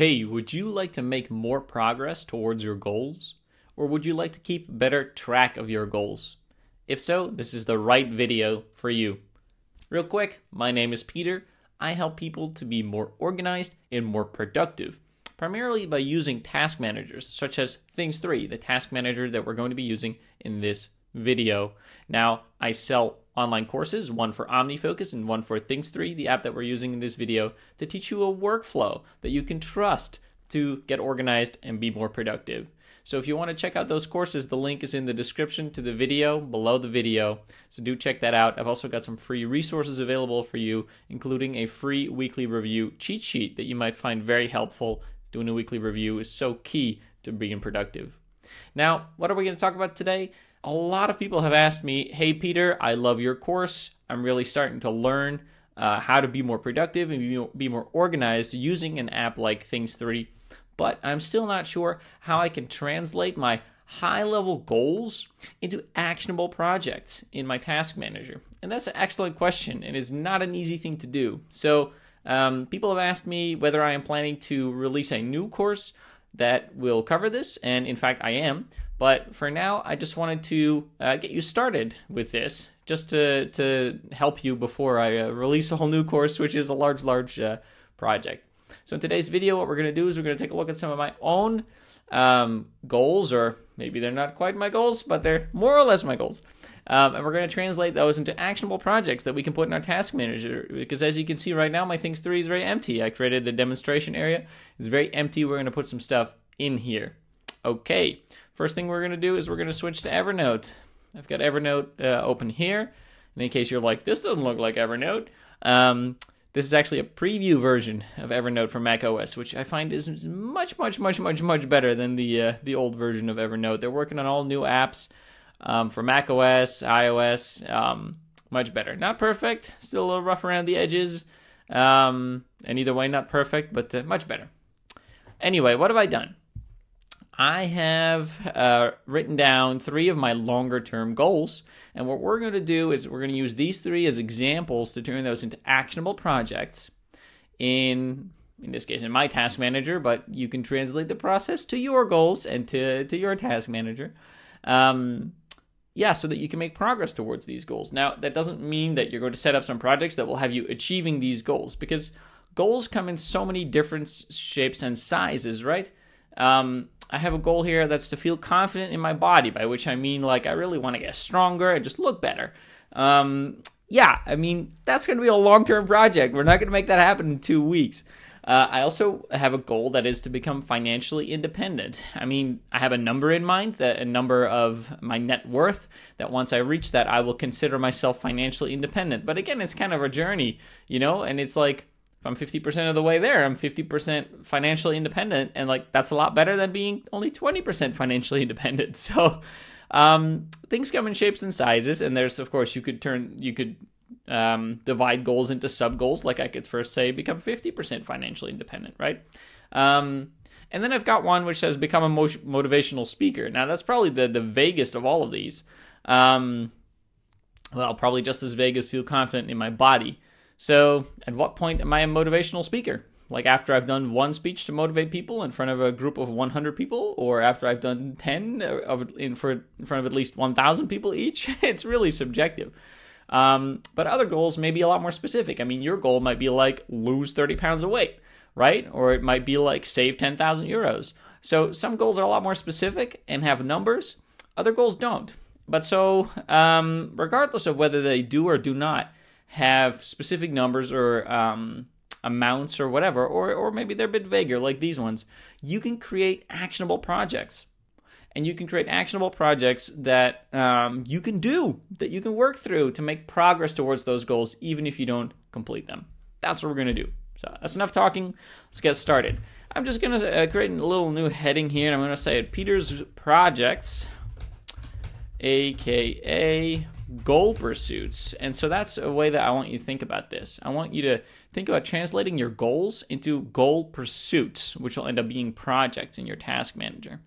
Hey, would you like to make more progress towards your goals? Or would you like to keep better track of your goals? If so, this is the right video for you. Real quick, my name is Peter. I help people to be more organized and more productive, primarily by using task managers, such as Things 3, the task manager that we're going to be using in this video. Now, I sell online courses, one for OmniFocus and one for Things 3, the app that we're using in this video, to teach you a workflow that you can trust to get organized and be more productive. So if you want to check out those courses, the link is in the description to the video, below the video. So do check that out. I've also got some free resources available for you, including a free weekly review cheat sheet that you might find very helpful. Doing a weekly review is so key to being productive. Now, what are we going to talk about today? A lot of people have asked me, hey, Peter, I love your course. I'm really starting to learn how to be more productive and be more organized using an app like Things 3. But I'm still not sure how I can translate my high-level goals into actionable projects in my task manager. And that's an excellent question, and it's not an easy thing to do. So people have asked me whether I am planning to release a new course that will cover this, and in fact I am. But for now, I just wanted to get you started with this, just to help you before I release a whole new course, which is a large project. So in today's video, what we're going to do is we're going to take a look at some of my own goals, or maybe they're not quite my goals, but they're more or less my goals. And we're going to translate those into actionable projects that we can put in our task manager. Because as you can see right now, my Things 3 is very empty. I created a demonstration area. It's very empty. We're going to put some stuff in here. Okay, first thing we're going to do is we're going to switch to Evernote. I've got Evernote open here. And in case you're like, this doesn't look like Evernote, this is actually a preview version of Evernote for macOS, which I find is much better than the old version of Evernote. They're working on all new apps for macOS, iOS, much better. Not perfect, still a little rough around the edges, and either way, not perfect, but much better. Anyway, what have I done? I have written down 3 of my longer-term goals, and what we're going to do is we're going to use these 3 as examples to turn those into actionable projects in this case, in my task manager, but you can translate the process to your goals and to your task manager. So that you can make progress towards these goals. Now, that doesn't mean that you're going to set up some projects that will have you achieving these goals, because goals come in so many different shapes and sizes, right? I have a goal here that's to feel confident in my body, by which I mean, like, I really want to get stronger and just look better. That's going to be a long-term project. We're not going to make that happen in 2 weeks. I also have a goal that is to become financially independent. I mean, I have a number in mind, a number of my net worth, that once I reach that, I will consider myself financially independent. But again, it's kind of a journey, and it's like, if I'm 50% of the way there, I'm 50% financially independent, and like that's a lot better than being only 20% financially independent. So things come in shapes and sizes, and there's, of course, you could divide goals into sub-goals. Like I could first say become 50% financially independent, right? And then I've got one which says become a motivational speaker. Now that's probably the vaguest of all of these. Probably just as vague as feel confident in my body. So at what point am I a motivational speaker? Like after I've done one speech to motivate people in front of a group of 100 people, or after I've done 10 in front of at least 1,000 people each? It's really subjective. But other goals may be a lot more specific. I mean, your goal might be like lose 30 pounds of weight, right? Or it might be like save 10,000 euros. So some goals are a lot more specific and have numbers. Other goals don't. But so regardless of whether they do or do not have specific numbers or amounts or whatever, or maybe they're a bit vaguer like these ones, you can create actionable projects. And you can create actionable projects that you can do, that you can work through to make progress towards those goals, even if you don't complete them. That's what we're going to do. So that's enough talking. Let's get started. I'm just going to create a little new heading here, and I'm going to say Peter's Projects, aka goal pursuits. And so that's a way that I want you to think about this. I want you to think about translating your goals into goal pursuits, which will end up being projects in your task manager.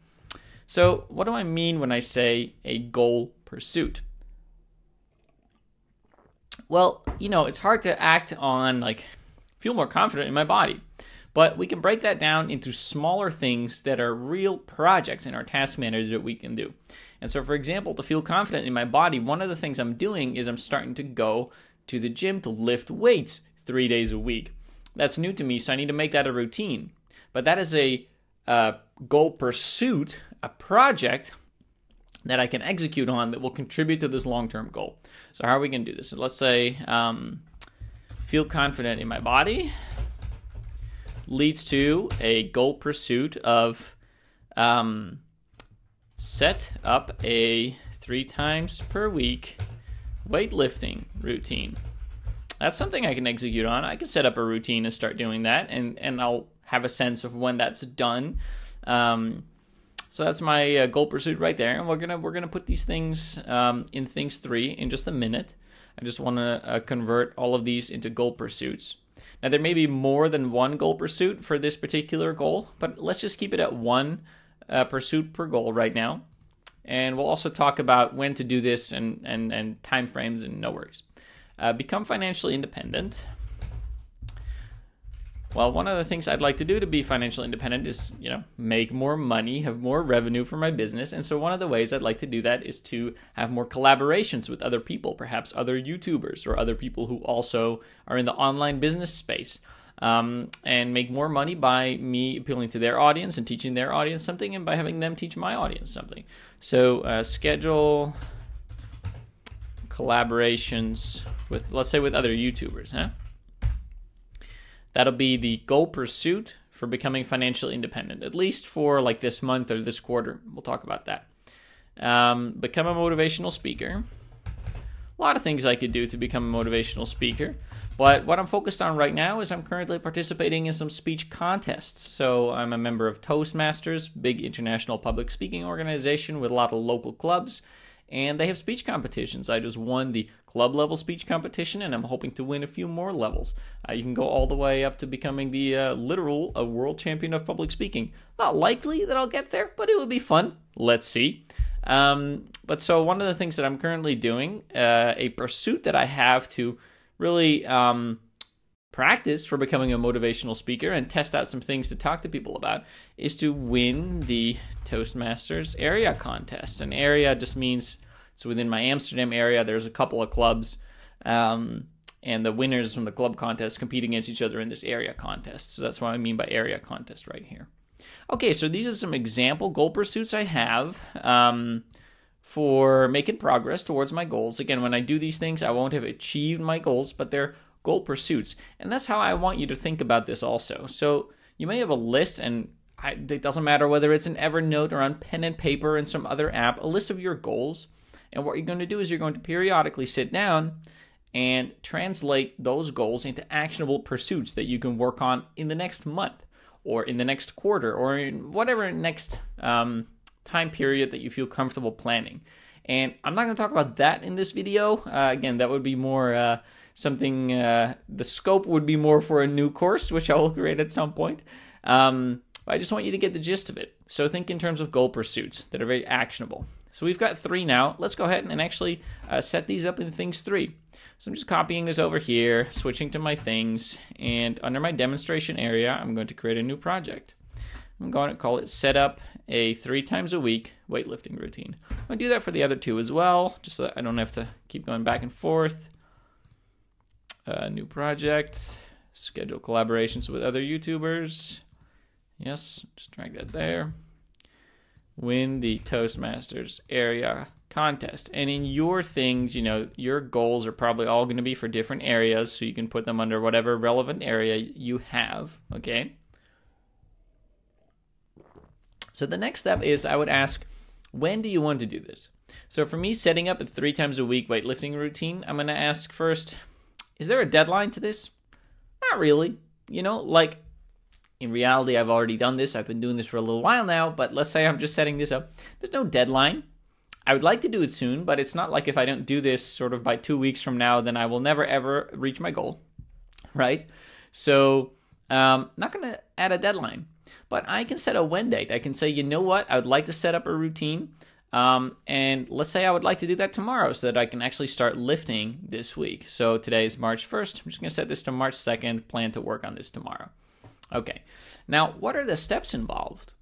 So what do I mean when I say a goal pursuit? Well, it's hard to act on, feel more confident in my body. But we can break that down into smaller things that are real projects in our task manager that we can do. And so, for example, to feel confident in my body, one of the things I'm doing is I'm starting to go to the gym to lift weights 3 days a week. That's new to me, so I need to make that a routine. But that is a goal pursuit, a project that I can execute on that will contribute to this long-term goal. So how are we going to do this? So let's say feel confident in my body leads to a goal pursuit of set up a 3 times per week weightlifting routine. That's something I can execute on. I can set up a routine and start doing that, and I'll have a sense of when that's done. So that's my goal pursuit right there, and we're gonna put these things in things 3 in just a minute. I just want to convert all of these into goal pursuits. Now there may be more than one goal pursuit for this particular goal, but let's just keep it at 1 pursuit per goal right now. And we'll also talk about when to do this and time frames, and no worries. Become financially independent. Well, one of the things I'd like to do to be financially independent is, make more money, have more revenue for my business. And so one of the ways I'd like to do that is to have more collaborations with other people, perhaps other YouTubers or other people who also are in the online business space, and make more money by me appealing to their audience and teaching their audience something, and by having them teach my audience something. So schedule collaborations with, let's say, with other YouTubers, huh? That'll be the goal pursuit for becoming financially independent, at least for like this month or this quarter. We'll talk about that. Become a motivational speaker. A lot of things I could do to become a motivational speaker, but what I'm focused on right now is I'm currently participating in some speech contests. So I'm a member of Toastmasters, big international public speaking organization with a lot of local clubs, and they have speech competitions. I just won the club level speech competition, and I'm hoping to win a few more levels. You can go all the way up to becoming the a world champion of public speaking. Not likely that I'll get there, but it would be fun. Let's see. But so one of the things that I'm currently doing, a pursuit that I have to really practice for becoming a motivational speaker and test out some things to talk to people about, is to win the Toastmasters area contest. An area just means it's within my Amsterdam area. There's a couple of clubs, and the winners from the club contest compete against each other in this area contest. So that's what I mean by area contest right here. Okay, so these are some example goal pursuits I have for making progress towards my goals. Again, when I do these things, I won't have achieved my goals, but they're goal pursuits. And that's how I want you to think about this also. So you may have a list, and it doesn't matter whether it's an Evernote or on pen and paper in some other app, a list of your goals. And what you're going to do is you're going to periodically sit down and translate those goals into actionable pursuits that you can work on in the next month, or in the next quarter, or in whatever next time period that you feel comfortable planning. And I'm not going to talk about that in this video. Again, that would be more something, the scope would be more for a new course, which I will create at some point. I just want you to get the gist of it. So think in terms of goal pursuits that are very actionable. So we've got 3 now. Let's go ahead and actually set these up in things 3. So I'm just copying this over here, switching to my things, and under my demonstration area, I'm going to create a new project. I'm going to call it set up a 3 times a week weightlifting routine. I'm going to do that for the other 2 as well, just so that I don't have to keep going back and forth. New project, schedule collaborations with other YouTubers. Yes, just drag that there. Win the Toastmasters area contest. And in your things, your goals are probably all going to be for different areas, so you can put them under whatever relevant area you have, okay? So the next step is I would ask, when do you want to do this? So for me, setting up a 3 times a week weightlifting routine, I'm going to ask first, is there a deadline to this? Not really. In reality, I've already done this. I've been doing this for a little while now, but let's say I'm just setting this up. There's no deadline. I would like to do it soon, but it's not like if I don't do this sort of by 2 weeks from now, then I will never, ever reach my goal, right? So not going to add a deadline, but I can set a when date. I can say, you know what? I would like to set up a routine, and let's say I would like to do that tomorrow so that I can actually start lifting this week. So today is March 1st. I'm just going to set this to March 2nd, plan to work on this tomorrow. Okay, now what are the steps involved?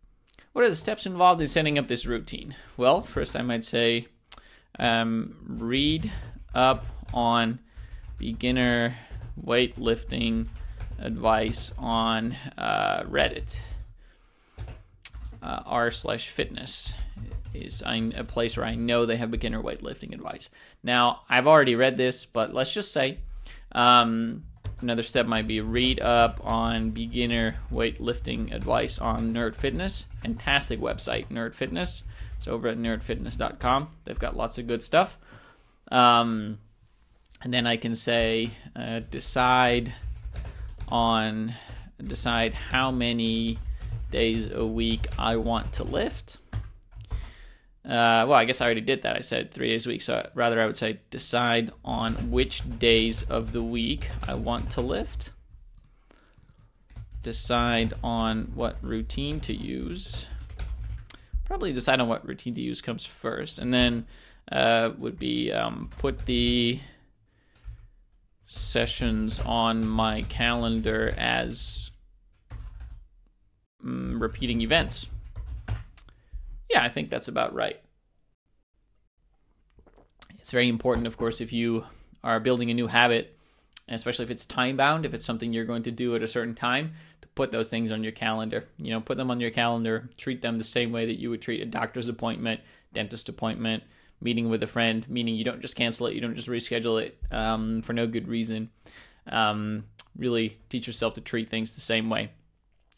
What are the steps involved in setting up this routine? Well, first I might say read up on beginner weightlifting advice on Reddit. r/fitness is a place where I know they have beginner weightlifting advice. Now, I've already read this, but let's just say another step might be read up on beginner weightlifting advice on Nerd Fitness. Fantastic website, Nerd Fitness. It's over at nerdfitness.com. They've got lots of good stuff. And then I can say decide how many days a week I want to lift. Well, I guess I already did that. I said 3 days a week, so rather I would say decide on which days of the week I want to lift. Decide on what routine to use. Probably decide on what routine to use comes first, and then would be put the sessions on my calendar as repeating events. Yeah, I think that's about right. It's very important, of course, if you are building a new habit, especially if it's time-bound, if it's something you're going to do at a certain time, to put those things on your calendar. You know, put them on your calendar, treat them the same way that you would treat a doctor's appointment, dentist appointment, meeting with a friend, meaning you don't just cancel it, you don't just reschedule it for no good reason. Really teach yourself to treat things the same way.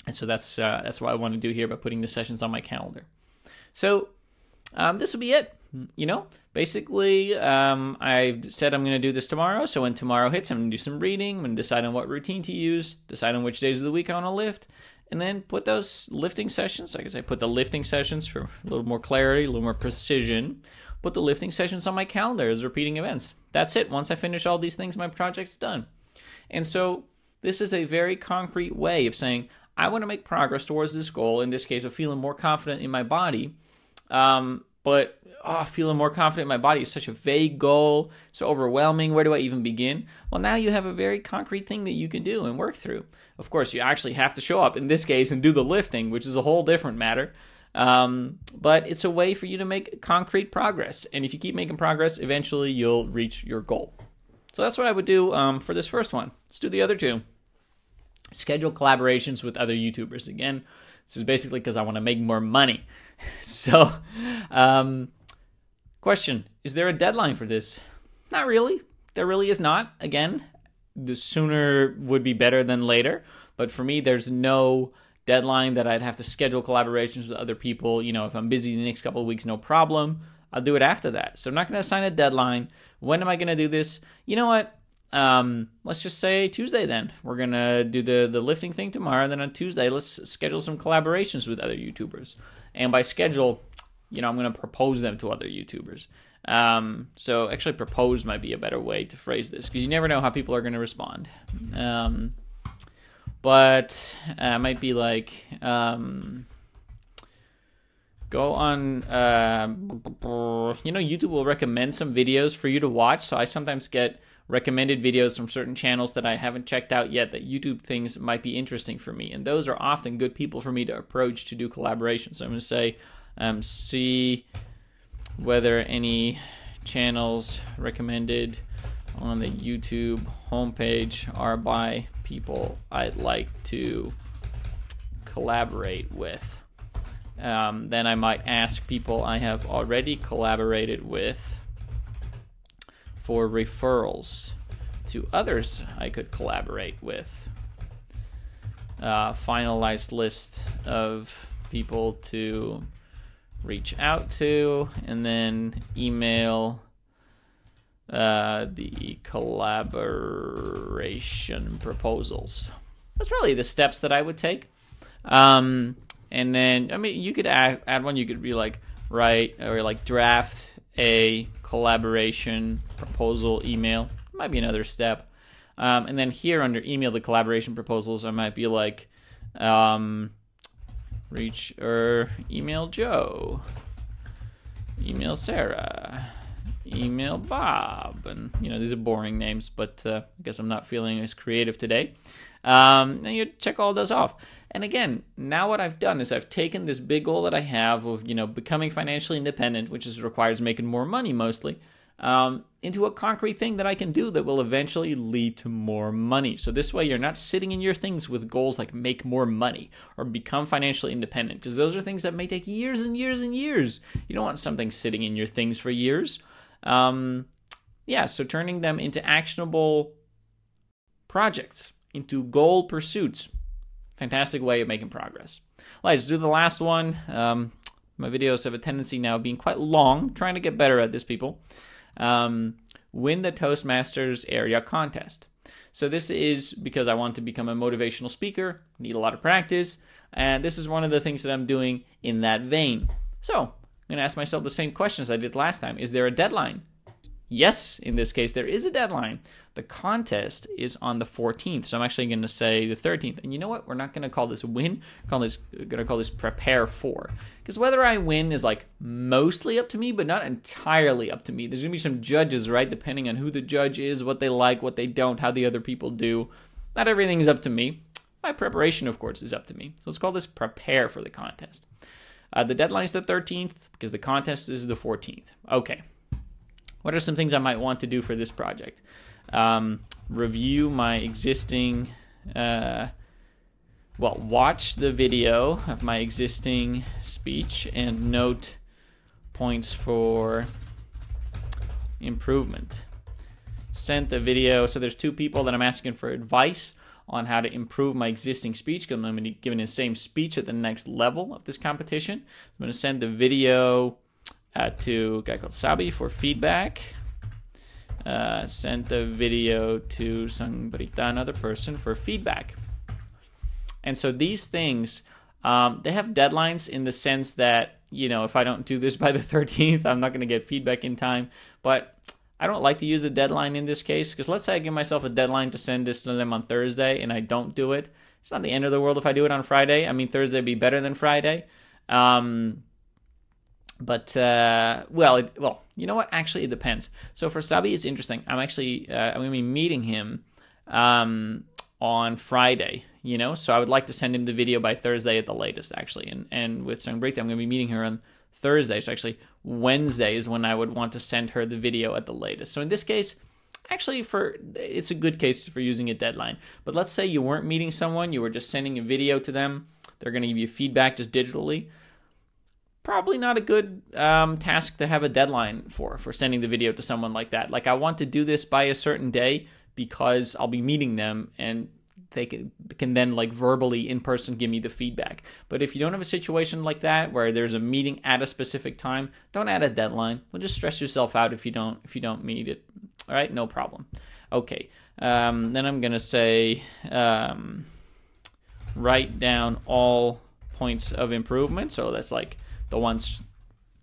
And so that's what I want to do here by putting the sessions on my calendar. So this will be it. You know, basically, I've said I'm going to do this tomorrow. So when tomorrow hits, I'm going to do some reading. I'm going to decide on what routine to use, decide on which days of the week I want to lift, and then put those lifting sessions, like I said, put the lifting sessions for a little more clarity, a little more precision, put the lifting sessions on my calendar as repeating events. That's it. Once I finish all these things, my project's done. And so this is a very concrete way of saying, I want to make progress towards this goal, in this case of feeling more confident in my body. But feeling more confident in my body is such a vague goal, so overwhelming. Where do I even begin? Well, now you have a very concrete thing that you can do and work through. Of course, you actually have to show up in this case and do the lifting, which is a whole different matter. But it's a way for you to make concrete progress. And if you keep making progress, eventually you'll reach your goal. So that's what I would do for this first one. Let's do the other two. Schedule collaborations with other YouTubers. Again, this is basically because I want to make more money. So, question, is there a deadline for this? Not really. There really is not. Again, the sooner would be better than later. But for me, there's no deadline that I'd have to schedule collaborations with other people. You know, if I'm busy the next couple of weeks, no problem. I'll do it after that. So I'm not going to assign a deadline. When am I going to do this? You know what? Let's just say Tuesday then. We're going to do the lifting thing tomorrow. And then on Tuesday, let's schedule some collaborations with other YouTubers. And by schedule, you know, I'm going to propose them to other YouTubers. So actually propose might be a better way to phrase this, because you never know how people are going to respond. But it might be like, go on, you know, YouTube will recommend some videos for you to watch. So I sometimes get recommended videos from certain channels that I haven't checked out yet that YouTube thinks might be interesting for me. And those are often good people for me to approach to do collaborations. So I'm going to say, see whether any channels recommended on the YouTube homepage are by people I'd like to collaborate with. Then I might ask people I have already collaborated with for referrals to others I could collaborate with. Finalized list of people to reach out to, and then email the collaboration proposals. That's really the steps that I would take. And then, I mean, you could add one. You could be like, write or like draft a collaboration proposal email. Might be another step. And then here under email the collaboration proposals, I might be like, reach or email Joe, email Sarah, email Bob, and you know, these are boring names, but I guess I'm not feeling as creative today. And you check all those off. And again, now what I've done is I've taken this big goal that I have of, becoming financially independent, which requires making more money mostly, into a concrete thing that I can do that will eventually lead to more money. So this way you're not sitting in your things with goals like make more money or become financially independent, because those are things that may take years and years and years. You don't want something sitting in your things for years. So turning them into actionable projects, into goal pursuits. Fantastic way of making progress. Let's do the last one. My videos have a tendency now of being quite long. Trying to get better at this, people. Win the Toastmasters area contest. So this is because I want to become a motivational speaker, need a lot of practice, and this is one of the things that I'm doing in that vein. So I'm going to ask myself the same questions I did last time. Is there a deadline? Yes, in this case, there is a deadline. The contest is on the 14th, so I'm actually going to say the 13th. And you know what? We're not going to call this win. We're going to call this prepare for. Because whether I win is like mostly up to me, but not entirely up to me. There's going to be some judges, right? Depending on who the judge is, what they like, what they don't, how the other people do. Not everything is up to me. My preparation, of course, is up to me. So let's call this prepare for the contest. The deadline is the 13th because the contest is the 14th. Okay. What are some things I might want to do for this project? Review my existing, watch the video of my existing speech and note points for improvement. Sent the video, so there's two people that I'm asking for advice on how to improve my existing speech, because I'm going to be giving the same speech at the next level of this competition. I'm going to send the video to a guy called Sabi for feedback. Sent the video to Sangrita, another person, for feedback. And so these things, they have deadlines in the sense that, if I don't do this by the 13th, I'm not going to get feedback in time. But I don't like to use a deadline in this case, because let's say I give myself a deadline to send this to them on Thursday and I don't do it. It's not the end of the world if I do it on Friday. I mean, Thursday would be better than Friday. But you know what? Actually, it depends. So for Sabi, it's interesting. I'm going to be meeting him on Friday, so I would like to send him the video by Thursday at the latest, actually. And with Sangrita, I'm going to be meeting her on Thursday. So actually, Wednesday is when I would want to send her the video at the latest. So in this case, actually, it's a good case for using a deadline. But let's say you weren't meeting someone, you were just sending a video to them. They're going to give you feedback just digitally. Probably not a good task to have a deadline for sending the video to someone like that. Like, I want to do this by a certain day because I'll be meeting them and they can then like verbally in person give me the feedback. But if you don't have a situation like that where there's a meeting at a specific time, don't add a deadline. Well, just stress yourself out if you don't meet it. All right, no problem. Okay, then I'm gonna say write down all points of improvement. So that's like the ones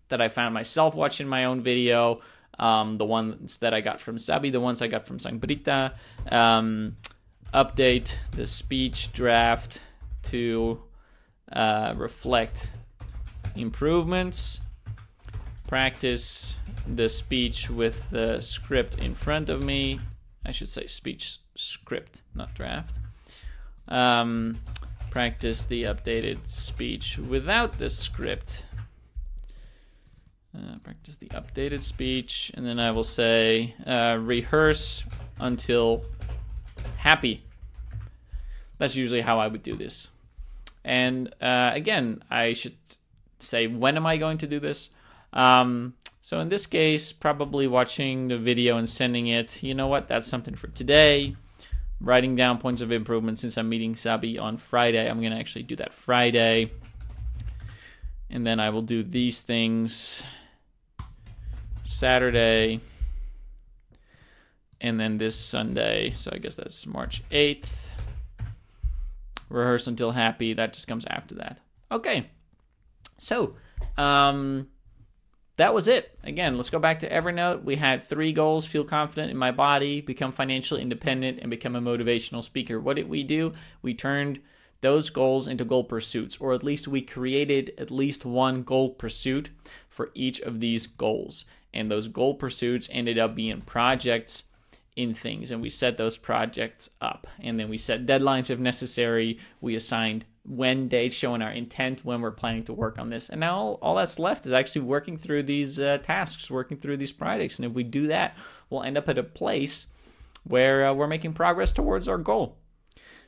that I found myself watching my own video, the ones that I got from Sabi, the ones I got from Sangrita. Update the speech draft to reflect improvements. Practice the speech with the script in front of me. I should say speech script, not draft. Practice the updated speech without the script. Practice the updated speech, and then I will say rehearse until happy. That's usually how I would do this. And again, I should say, when am I going to do this? So in this case, probably watching the video and sending it. You know what? That's something for today. Writing down points of improvement. Since I'm meeting Sabi on Friday, I'm going to actually do that Friday. And then I will do these things Saturday. And then this Sunday, so I guess that's March 8th. Rehearse until happy. That just comes after that. Okay. So, that was it. Again, let's go back to Evernote. We had 3 goals: feel confident in my body, become financially independent, and become a motivational speaker. What did we do? We turned those goals into goal pursuits, or at least we created at least one goal pursuit for each of these goals. And those goal pursuits ended up being projects in things, and we set those projects up, and then we set deadlines if necessary. We assigned when dates showing our intent when we're planning to work on this, and now all that's left is actually working through these tasks, working through these projects. And if we do that, we'll end up at a place where we're making progress towards our goal.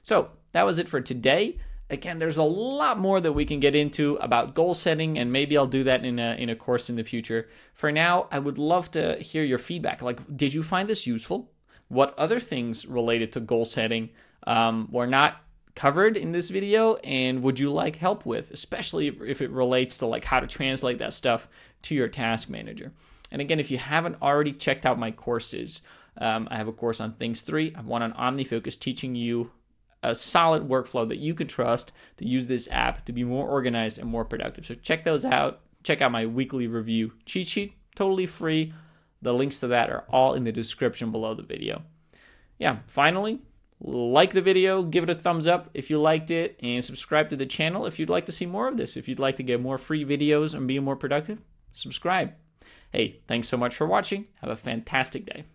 So that was it for today. Again, there's a lot more that we can get into about goal setting, and maybe I'll do that in a course in the future. For now, I would love to hear your feedback. Like, did you find this useful? What other things related to goal setting were not covered in this video, and would you like help with, especially if it relates to like how to translate that stuff to your task manager? And again, if you haven't already checked out my courses, I have a course on Things 3. I have one on OmniFocus, teaching you a solid workflow that you can trust to use this app to be more organized and more productive. So check those out. Check out my weekly review cheat sheet, totally free. The links to that are all in the description below the video. Yeah, finally, like the video, give it a thumbs up if you liked it, and subscribe to the channel if you'd like to see more of this. If you'd like to get more free videos and be more productive, subscribe. Hey, thanks so much for watching. Have a fantastic day.